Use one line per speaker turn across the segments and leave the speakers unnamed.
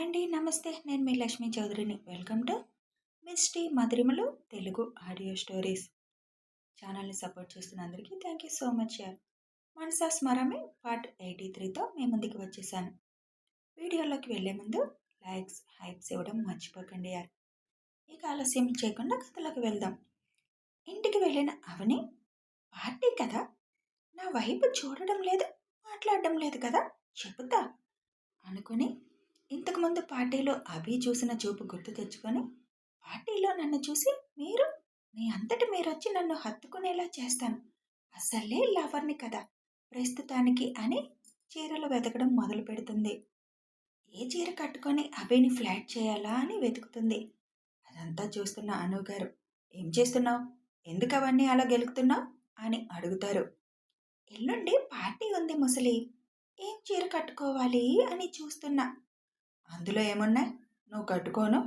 Hi అండి. నమస్తే. నేను మీ లక్ష్మీ చౌదరిని. వెల్కమ్ టు మిస్టీ మధురిమలు తెలుగు ఆడియో స్టోరీస్ ఛానల్ని సపోర్ట్ చేస్తున్న అందరికీ థ్యాంక్ యూ సో మచ్ యార్. మనసా స్మరమే పార్ట్ 83తో మీ ముందుకు వచ్చేసాను. వీడియోలోకి వెళ్ళే ముందు లైక్స్ హైప్స్ ఇవ్వడం మర్చిపోకండి యార్. ఇక ఆలస్యం చేయకుండా కథలోకి వెళ్దాం. ఇంటికి వెళ్ళిన అవని, పార్టీ కదా, నా వైపు చూడడం లేదు, మాట్లాడడం లేదు కదా, చెబుతా అనుకుని ఇంతకుముందు పార్టీలో అభి చూసిన చూపు గుర్తు తెచ్చుకొని, పార్టీలో నన్ను చూసి మీరు మీ అంతటి మీరొచ్చి నన్ను హత్తుకునేలా చేస్తాను, అస్సలే లవర్ని కదా ప్రస్తుతానికి అని చీరలు వెతకడం మొదలు పెడుతుంది. ఏ చీర కట్టుకొని అభిని ఫ్లాట్ చేయాలా అని వెతుకుతుంది. అదంతా చూస్తున్న అనుగారు, ఏం చేస్తున్నావు, ఎందుకు అవన్నీ అలా గెలుకుతున్నావు అని అడుగుతారు. ఎల్లుండి పార్టీ ఉంది ముసలి, ఏం చీర కట్టుకోవాలి అని చూస్తున్నా. అందులో ఏమున్నాయి, నువ్వు కట్టుకోను,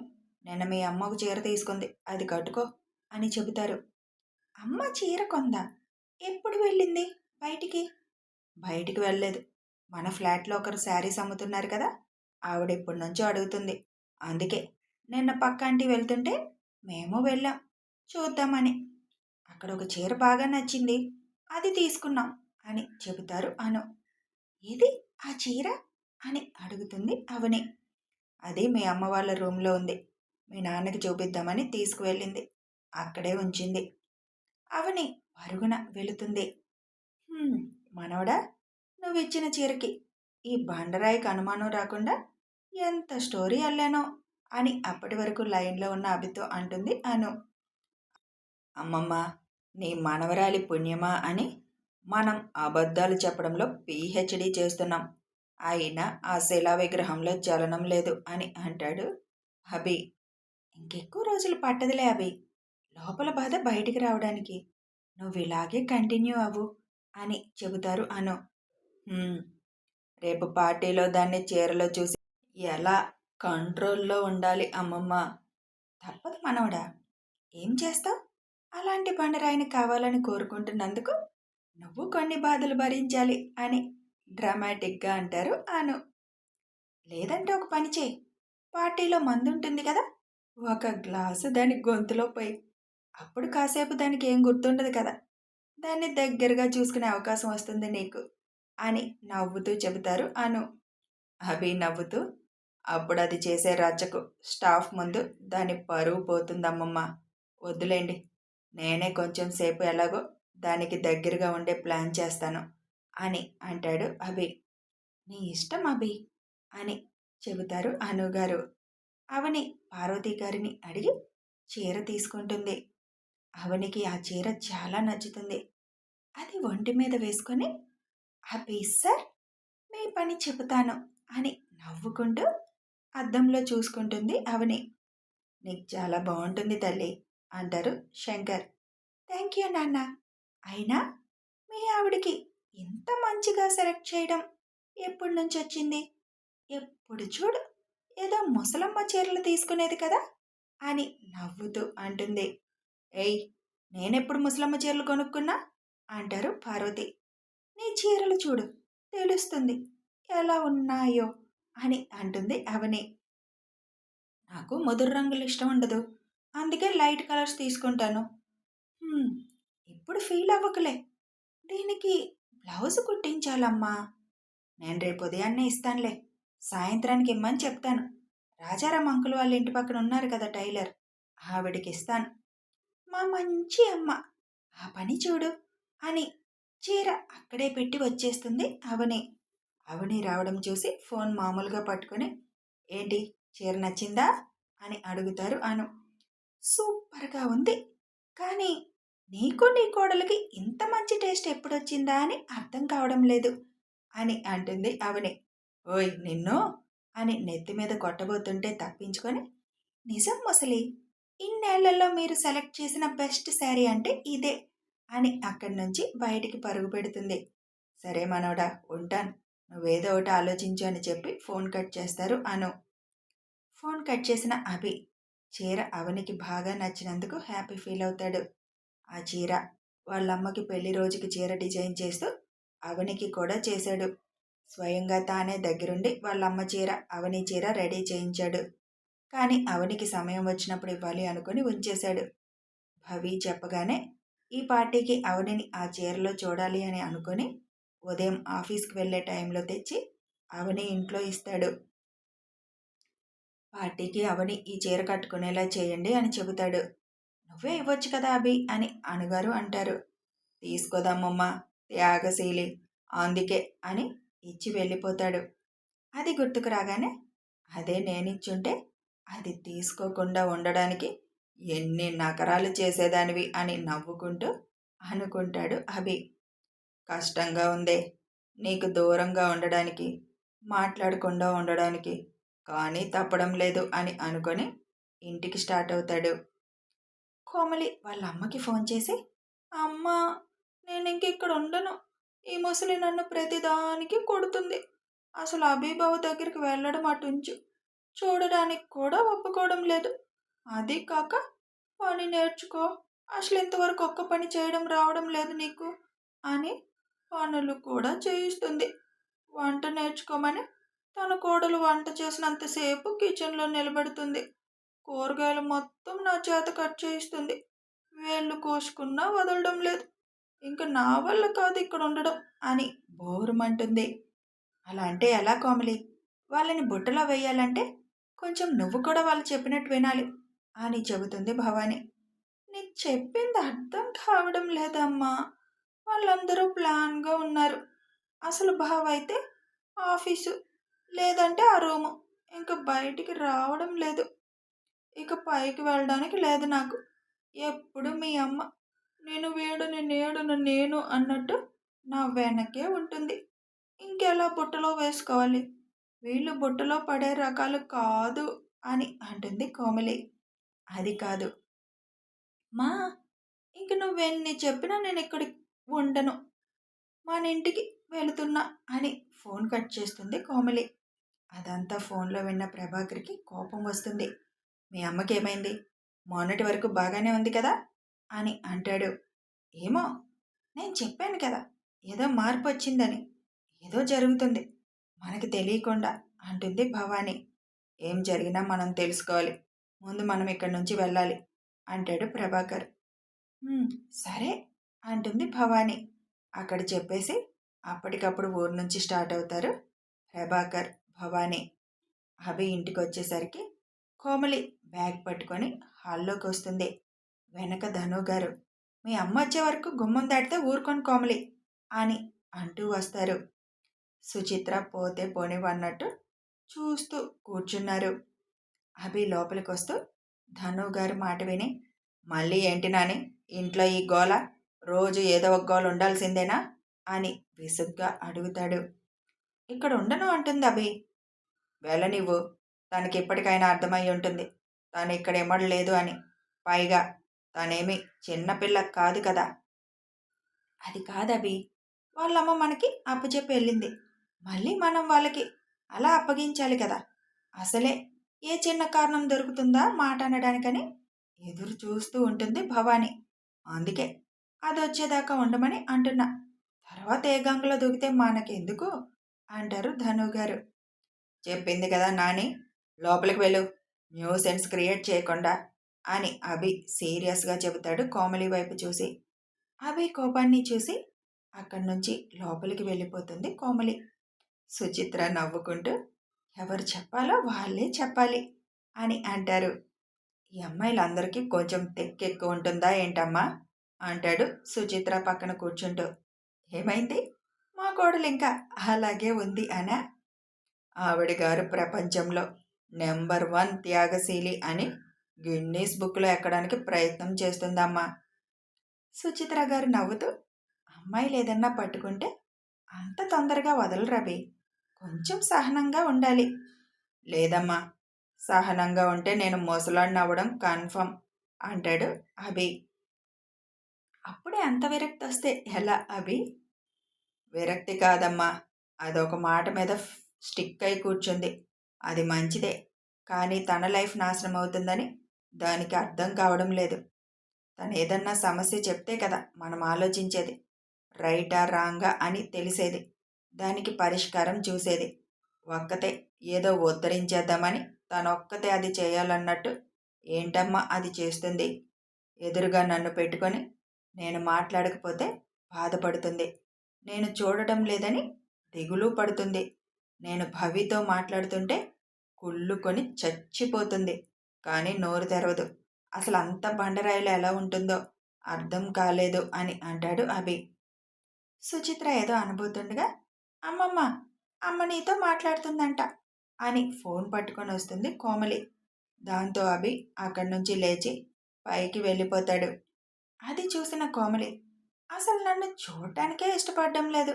నిన్న మీ అమ్మ ఒక చీర తీసుకుంది, అది కట్టుకో అని చెబుతారు. అమ్మ చీర కొందా, ఎప్పుడు వెళ్ళింది బయటికి? బయటికి వెళ్ళలేదు, మన ఫ్లాట్లో ఒకరు శారీస్ అమ్ముతున్నారు కదా, ఆవిడ ఎప్పటి నుంచో అడుగుతుంది, అందుకే నిన్న పక్క ఆంటీ వెళ్తుంటే మేము వెళ్ళాం చూద్దామని. అక్కడ ఒక చీర బాగా నచ్చింది, అది తీసుకున్నాం అని చెబుతారు అను. ఏది ఆ చీర అని అడుగుతుంది అవని. అది మీ అమ్మ వాళ్ళ రూమ్లో ఉంది, మీ నాన్నకి చూపిద్దామని తీసుకువెళ్ళింది, అక్కడే ఉంచింది. అవని పరుగున వెళుతుంది. మనవడా, నువ్విచ్చిన చీరకి ఈ బండరాయికి అనుమానం రాకుండా ఎంత స్టోరీ అల్లానో అని అప్పటి వరకు లైన్లో ఉన్న అభితో అంటుంది అను. అమ్మమ్మ, నీ మనవరాలి పుణ్యమా అని మనం అబద్ధాలు చెప్పడంలో పిహెచ్డి చేస్తున్నాం, అయినా ఆ శిలా విగ్రహంలో చలనం లేదు అని అంటాడు అభి. ఇంకెక్కువ రోజులు పట్టదులే అభి, లోపల బాధ బయటికి రావడానికి, నువ్వు ఇలాగే కంటిన్యూ అవ్వు అని చెబుతారు అను. రేపు పార్టీలో దాన్ని చీరలో చూసి ఎలా కంట్రోల్లో ఉండాలి అమ్మమ్మ. తప్పదు మనవడా, ఏం చేస్తావు, అలాంటి బండరాయిని కావాలని కోరుకుంటున్నందుకు నువ్వు కొన్ని బాధలు భరించాలి అని డ్రామాటిక్గా అంటారు అను. లేదంటే ఒక పని చేయి, పార్టీలో మందు ఉంటుంది కదా, ఒక గ్లాసు దాని గొంతులో పోయి, అప్పుడు కాసేపు దానికి ఏం గుర్తుండదు కదా, దాన్ని దగ్గరగా చూసుకునే అవకాశం వస్తుంది నీకు అని నవ్వుతూ చెబుతారు అను. అభి నవ్వుతూ, అప్పుడు అది చేసే రచ్చకు స్టాఫ్ ముందు దాని పరువు పోతుందమ్మమ్మ, వద్దులేండి, నేనే కొంచెం సేపు ఎలాగో దానికి దగ్గరగా ఉండే ప్లాన్ చేస్తాను అని అంటాడు అభి. నీ ఇష్టం అభి అని చెబుతారు అనుగారు. అవని పార్వతి గారిని అడిగి చీర తీసుకుంటుంది. అవనికి ఆ చీర చాలా నచ్చుతుంది. అది ఒంటి మీద వేసుకొని, అభి సార్, మీ పని చెబుతాను అని నవ్వుకుంటూ అద్దంలో చూసుకుంటుంది అవని. నీకు చాలా బాగుంటుంది తల్లి అంటారు శంకర్. థ్యాంక్ యూ నాన్న, అయినా మీ ఆవిడికి ఇంత మంచిగా సెలెక్ట్ చేయడం ఎప్పటి నుంచి వచ్చింది? ఎప్పుడు చూడు ఏదో ముసలమ్మ చీరలు తీసుకునేది కదా అని నవ్వుతూ అంటుంది. ఏయ్, నేనెప్పుడు ముసలమ్మ చీరలు కొనుక్కున్నా అంటారు పార్వతి. నీ చీరలు చూడు, తెలుస్తుంది ఎలా ఉన్నాయో అని అంటుంది అవని. నాకు ముదురు రంగులు ఇష్టం ఉండదు, అందుకే లైట్ కలర్స్ తీసుకుంటాను. ఇప్పుడు ఫీల్ అవ్వకులే, దీనికి బ్లౌజ్ కుట్టించాలమ్మా, నేను రేపు ఉదయాన్నే ఇస్తానులే, సాయంత్రానికి ఇమ్మని చెప్తాను. రాజారాం అంకుల్ వాళ్ళ ఇంటి పక్కన ఉన్నారు కదా టైలర్, ఆవిడికి ఇస్తాను. మా మంచి అమ్మ, ఆ పని చూడు అని చీర అక్కడే పెట్టి వచ్చేస్తుంది అవని. అవని రావడం చూసి ఫోన్ మామూలుగా పట్టుకొని, ఏంటి చీర నచ్చిందా అని అడుగుతారు అను. సూపర్గా ఉంది, కానీ నీకు నీ కోడలికి ఇంత మంచి టేస్ట్ ఎప్పుడొచ్చిందా అని అర్థం కావడం లేదు అని అంటుంది అవని. ఓయ్ నిన్ను అని నెత్తి మీద కొట్టబోతుంటే తప్పించుకొని, నిజం ముసలి, ఇన్నేళ్లలో మీరు సెలెక్ట్ చేసిన బెస్ట్ శారీ అంటే ఇదే అని అక్కడి నుంచి బయటికి పరుగు పెడుతుంది. సరే మనోడా, ఉంటాను, నువ్వేదో ఒకటి ఆలోచించు అని చెప్పి ఫోన్ కట్ చేస్తారు అను. ఫోన్ కట్ చేసిన అభి చీర అవనికి బాగా నచ్చినందుకు హ్యాపీ ఫీల్ అవుతాడు. ఆ చీర వాళ్ళమ్మకి పెళ్లి రోజుకి చీర డిజైన్ చేస్తూ అవనికి కూడా చేశాడు. స్వయంగా తానే దగ్గరుండి వాళ్ళమ్మ చీర, అవని చీర రెడీ చేయించాడు. కానీ అవనికి సమయం వచ్చినప్పుడు ఇవ్వాలి అనుకుని ఉంచేశాడు. భవి చెప్పగానే ఈ పార్టీకి అవనిని ఆ చీరలో చూడాలి అని అనుకుని ఉదయం ఆఫీస్కి వెళ్ళే టైంలో తెచ్చి అవని ఇంట్లో ఇస్తాడు. పార్టీకి అవని ఈ చీర కట్టుకునేలా చేయండి అని చెబుతాడు. నువ్వే ఇవ్వచ్చు కదా అభి అని అనుగారు అంటారు. తీసుకోదమ్మమ్మ, త్యాగశీలి, అందుకే అని ఇచ్చి వెళ్ళిపోతాడు. అది గుర్తుకు రాగానే అదే నేనిచ్చుంటే అది తీసుకోకుండా ఉండడానికి ఎన్ని నకరాలు చేసేదానివి అని నవ్వుకుంటూ అనుకుంటాడు అభి. కష్టంగా ఉందే నీకు దూరంగా ఉండడానికి, మాట్లాడకుండా ఉండడానికి, కానీ తప్పడం లేదు అని అనుకొని ఇంటికి స్టార్ట్ అవుతాడు. కోమలి వాళ్ళ అమ్మకి ఫోన్ చేసి, అమ్మ, నేను ఇంక ఇక్కడ ఉండను. ఈ ముసలి నన్ను ప్రతిదానికి కొడుతుంది. అసలు అభిబావ దగ్గరికి వెళ్ళడం అటుంచు, చూడడానికి కూడా ఒప్పుకోవడం లేదు. అది కాక పని నేర్చుకో, అసలు ఇంతవరకు ఒక్క పని చేయడం రావడం లేదు నీకు అని పనులు కూడా చేయిస్తుంది. వంట నేర్చుకోమని తన కోడలు వంట చేసినంతసేపు కిచెన్లో నిలబెడుతుంది. కూరగాయలు మొత్తం నా చేత కట్ చేయిస్తుంది. వేళ్ళు కోసుకున్నా వదలడం లేదు. ఇంకా నా వల్ల కాదు ఇక్కడ ఉండడం అని బోరుమంటుంది. అలా అంటే ఎలా కోమలి? వాళ్ళని బుట్టలో వేయాలంటే కొంచెం నువ్వు కూడా వాళ్ళు చెప్పినట్టు వినాలి అని చెబుతుంది భవాని. నీకు చెప్పింది అర్థం కావడం లేదమ్మా. వాళ్ళందరూ ప్లాన్గా ఉన్నారు. అసలు బావ అయితే ఆఫీసు, లేదంటే ఆ రూము, ఇంకా బయటికి రావడం లేదు. ఇక పైకి వెళ్ళడానికి లేదు నాకు. ఎప్పుడు మీ అమ్మ నేను వేడుని నేడును నేను అన్నట్టు నా వెనకే ఉంటుంది. ఇంకెలా బుట్టలో వేసుకోవాలి? వీళ్ళు బుట్టలో పడే రకాలు కాదు అని అంటుంది కోమలి. అది కాదు మా, ఇంక నువ్వెన్ని చెప్పినా నేను ఇక్కడ ఉండను, మన ఇంటికి వెళుతున్నా అని ఫోన్ కట్ చేస్తుంది కోమలి. అదంతా ఫోన్లో విన్న ప్రభాకర్కి కోపం వస్తుంది. మీ అమ్మకి ఏమైంది? మొన్నటి వరకు బాగానే ఉంది కదా అని అంటాడు. ఏమో, నేను చెప్పాను కదా, ఏదో మార్పు వచ్చిందని, ఏదో జరుగుతుంది మనకి తెలియకుండా అంటుంది భవాని. ఏం జరిగినా మనం తెలుసుకోవాలి, ముందు మనం ఇక్కడి నుంచి వెళ్ళాలి అంటాడు ప్రభాకర్. సరే అంటుంది భవాని. అక్కడ చెప్పేసి అప్పటికప్పుడు ఊరు నుంచి స్టార్ట్ అవుతారు ప్రభాకర్, భవాని. అభి ఇంటికి వచ్చేసరికి కోమలి బ్యాగ్ పట్టుకొని హాల్లోకి వస్తుంది. వెనక ధను గారు, మీ అమ్మ వచ్చే వరకు గుమ్మం దాటితే ఊరుకొని కోమలి అని అంటూ వస్తారు. సుచిత్ర పోతే పోనివన్నట్టు చూస్తూ కూర్చున్నారు. అభి లోపలికి వస్తూ ధను గారు మాట విని, మళ్ళీ ఏంటి నాని ఇంట్లో ఈ గోల, రోజు ఏదో ఒక గోల ఉండాల్సిందేనా అని విసుగ్గా అడుగుతాడు. ఇక్కడ ఉండను అంటుంది అభి. వెళ్ళనివ్వు, తనకి ఇప్పటికైనా అర్థమై ఉంటుంది తను ఇక్కడ ఇమ్మడలేదు అని. పైగా తనేమి చిన్నపిల్ల కాదు కదా. అది కాదభి, వాళ్ళమ్మ మనకి అప్పచెప్పి వెళ్ళింది, మళ్ళీ మనం వాళ్ళకి అలా అప్పగించాలి కదా. అసలే ఏ చిన్న కారణం దొరుకుతుందా మాట అనడానికని ఎదురు చూస్తూ ఉంటుంది భవాని. అందుకే అది వచ్చేదాకా ఉండమని అంటున్నా. తర్వాత ఏ గంగలో దూకితే మనకెందుకు అంటారు ధనుగారు. చెప్పింది కదా నాని, లోపలికి వెళ్ళు, న్యూసెన్స్ క్రియేట్ చేయకుండా అని అభి సీరియస్గా చెబుతాడు కోమలి వైపు చూసి. అభి కోపాన్ని చూసి అక్కడి నుంచి లోపలికి వెళ్ళిపోతుంది కోమలి. సుచిత్ర నవ్వుకుంటూ, ఎవరు చెప్పాలో వాళ్ళే చెప్పాలి అని అంటారు. ఈ అమ్మాయిలందరికీ కొంచెం తెక్కెక్కువ ఉంటుందా ఏంటమ్మా అంటాడు సుచిత్ర పక్కన కూర్చుంటూ. ఏమైంది? మా కోడలు ఇంకా అలాగే ఉంది అనా? ఆవిడ గారు ప్రపంచంలో నెంబర్ 1 త్యాగశీలి అని గిన్నీస్ బుక్లో ఎక్కడానికి ప్రయత్నం చేస్తుందమ్మా. సుచిత్ర గారు నవ్వుతూ, అమ్మాయిలు ఏదన్నా పట్టుకుంటే అంత తొందరగా వదలరబి, కొంచెం సహనంగా ఉండాలి. లేదమ్మా, సహనంగా ఉంటే నేను ముసలాడిని అవ్వడం కన్ఫర్మ్ అంటాడు అభి. అప్పుడే అంత విరక్తి వస్తే ఎలా అభి? విరక్తి కాదమ్మా, అదొక మాట మీద స్టిక్ అయి కూర్చుంది. అది మంచిదే, కానీ తన లైఫ్ నాశనం అవుతుందని దానికి అర్థం కావడం లేదు. తను ఏదన్నా సమస్య చెప్తే కదా మనం ఆలోచించేది, రైటా రాంగా అని తెలిసేది. దానికి పరిష్కారం చూసేది. ఒక్కతే ఏదో ఉద్ధరించేద్దామని తనొక్కతే అది చేయాలన్నట్టు ఏంటమ్మా అది చేస్తుంది. ఎదురుగా నన్ను పెట్టుకొని నేను మాట్లాడకపోతే బాధపడుతుంది. నేను చూడటం లేదని దిగులు పడుతుంది. నేను భవితో మాట్లాడుతుంటే కుళ్ళుకొని చచ్చిపోతుంది. కానీ నోరు తెరవదు. అసలు అంత బండరాయిలో ఎలా ఉంటుందో అర్థం కాలేదు అని అంటాడు అభి. సుచిత్ర ఏదో అనబోతుండగా అమ్మమ్మ అమ్మ నీతో మాట్లాడుతుందంట అని ఫోన్ పట్టుకొని వస్తుంది కోమలి. దాంతో అభి అక్కడి నుంచి లేచి పైకి వెళ్ళిపోతాడు. అది చూసిన కోమలి అసలు నన్ను చూడటానికే ఇష్టపడడం లేదు.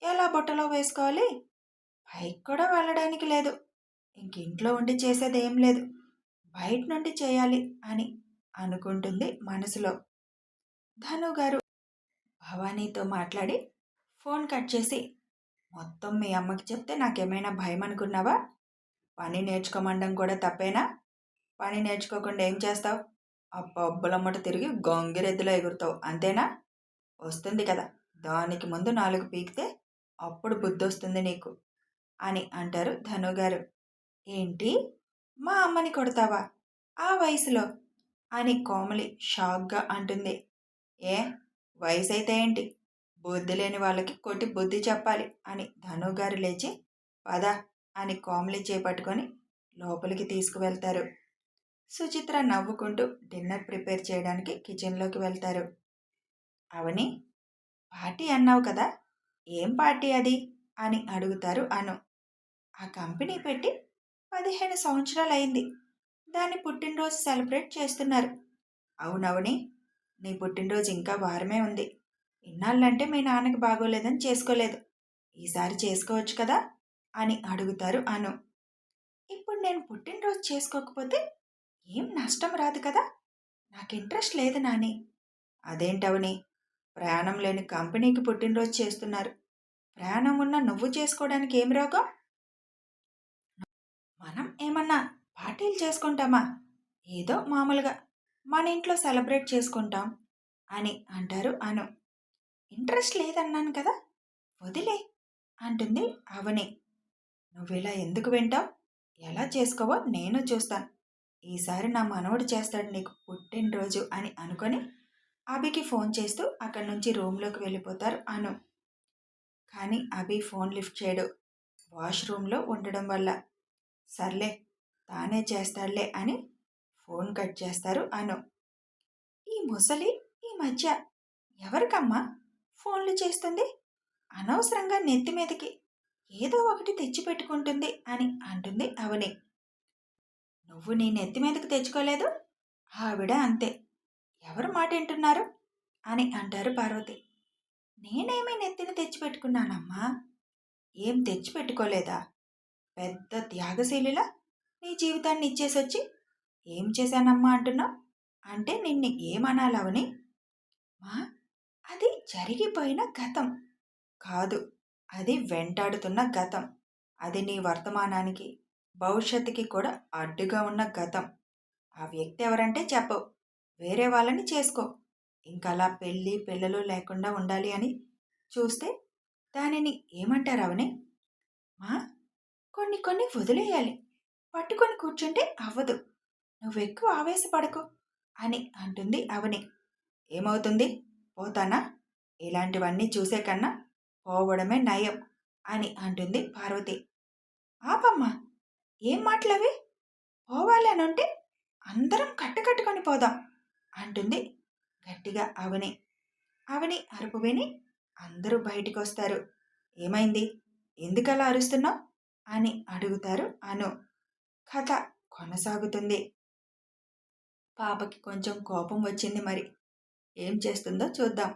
ఎలా బుట్టలో వేసుకోవాలి? పైకి కూడా వెళ్ళడానికి లేదు. ఇంకింట్లో ఉండి చేసేదేం లేదు. బయట నుండి చేయాలి అని అనుకుంటుంది మనసులో. ధను గారు భవానీతో మాట్లాడి ఫోన్ కట్ చేసి మొత్తం మీ అమ్మకి చెప్తే నాకేమైనా భయం అనుకున్నావా? పని నేర్చుకోమండం కూడా తప్పేనా? పని నేర్చుకోకుండా ఏం చేస్తావు? ఆ పబ్బులమ్మట తిరిగి గొంగిరెద్దులో ఎగురుతావు అంతేనా? వస్తుంది కదా, దానికి ముందు 4 పీకితే అప్పుడు బుద్ధి వస్తుంది నీకు అని అంటారు ధనుగారు. ఏంటి, మా అమ్మని కొడతావా ఆ వయసులో అని కోమలి షాక్గా అంటుంది. ఏ వయసు అయితే ఏంటి, బుద్ధి లేని వాళ్ళకి కొట్టి బుద్ధి చెప్పాలి అని ధనుగారు లేచి పద అని కోమలి చేపట్టుకొని లోపలికి తీసుకువెళ్తారు. సుచిత్ర నవ్వుకుంటూ డిన్నర్ ప్రిపేర్ చేయడానికి కిచెన్లోకి వెళ్తారు. అవని, పార్టీ అన్నావు కదా, ఏం పార్టీ అది అని అడుగుతారు అను. ఆ కంపెనీ పెట్టి 15 సంవత్సరాలు అయింది. దాని పుట్టినరోజు సెలబ్రేట్ చేస్తున్నారు. అవునవని, నీ పుట్టినరోజు ఇంకా వారమే ఉంది. ఇన్నాళ్ళంటే మీ నాన్నకి బాగోలేదని చేసుకోలేదు. ఈసారి చేసుకోవచ్చు కదా అని అడుగుతారు అను. ఇప్పుడు నేను పుట్టినరోజు చేసుకోకపోతే ఏం నష్టం రాదు కదా, నాకు ఇంట్రెస్ట్ లేదు నాని. అదేంటవని, ప్రాణం లేని కంపెనీకి పుట్టినరోజు చేస్తున్నారు. ప్రాణం ఉన్న నువ్వు చేసుకోవడానికి ఏం రోగం? మనం ఏమన్నా పార్టీలు చేసుకుంటామా? ఏదో మామూలుగా మన ఇంట్లో సెలబ్రేట్ చేసుకుంటాం అని అంటారు అను. ఇంట్రెస్ట్ లేదన్నాను కదా, వదిలే అంటుంది అవని. నువ్విలా ఎందుకు వింటావు? ఎలా చేసుకోవో నేను చూస్తాను. ఈసారి నా మనవడు చేస్తాడు నీకు పుట్టినరోజు అని అనుకొని అభికి ఫోన్ చేస్తూ అక్కడి నుంచి రూమ్లోకి వెళ్ళిపోతారు అను. కానీ అభి ఫోన్ లిఫ్ట్ చేయడు, వాష్రూమ్లో ఉండడం వల్ల. సర్లే తానే చేస్తాడులే అని ఫోన్ కట్ చేస్తారు అను. ఈ ముసలి ఈ మధ్య ఎవరికమ్మా ఫోన్లు చేస్తుంది? అనవసరంగా నెత్తి మీదకి ఏదో ఒకటి తెచ్చిపెట్టుకుంటుంది అని అంటుంది అవని. నువ్వు నీ నెత్తి మీదకి తెచ్చుకోలేదు, ఆవిడ అంతే. ఎవరు మాట వింటున్నారు అని అంటారు పార్వతి. నేనేమీ నెత్తిని తెచ్చిపెట్టుకున్నానమ్మా? ఏం తెచ్చిపెట్టుకోలేదా? పెద్ద త్యాగశీలిలా నీ జీవితాన్ని ఇచ్చేసొచ్చి ఏం చేశానమ్మా అంటున్నావు? అంటే నిన్ను ఏమనాలవని? మా అది జరిగిపోయిన గతం కాదు, అది వెంటాడుతున్న గతం. అది నీ వర్తమానానికి భవిష్యత్తుకి కూడా అడ్డుగా ఉన్న గతం. ఆ వ్యక్తి ఎవరంటే చెప్పవు, వేరే వాళ్ళని చేసుకో. ఇంకలా పెళ్ళి పిల్లలు లేకుండా ఉండాలి అని చూస్తే దానిని ఏమంటారు అవని? మా కొన్ని కొన్ని వదిలేయాలి, పట్టుకొని కూర్చుంటే అవ్వదు. నువ్వెక్కువ ఆవేశపడకు అని అంటుంది అవని. ఏమవుతుంది, పోతానా? ఇలాంటివన్నీ చూసే కన్నా పోవడమే నయం అని అంటుంది పార్వతి. ఆపమ్మా, ఏం మాటలవి? పోవాలి అనుంటే అందరం కట్టుకట్టుకొని పోదాం అంటుంది గట్టిగా అవని. అవని అరుపు విని అందరూ బయటికి వస్తారు. ఏమైంది, ఎందుకలా అరుస్తున్నావు అని అడుగుతారు అను. కథ కొనసాగుతుంది. పాపకి కొంచెం కోపం వచ్చింది, మరి ఏం చేస్తుందో చూద్దాం.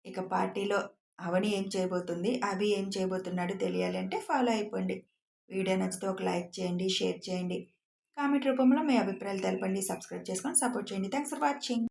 ఇక పార్టీలో అవని ఏం చేయబోతుంది, అభి ఏం చేయబోతున్నాడు తెలియాలి అంటే ఫాలో అయిపోండి. వీడియో నచ్చితే ఒక లైక్ చేయండి, షేర్ చేయండి, కామెంట్ రూపంలో మీ అభిప్రాయాలు తెలపండి, సబ్స్క్రైబ్ చేసుకొని సపోర్ట్ చేయండి. Thanks for watching.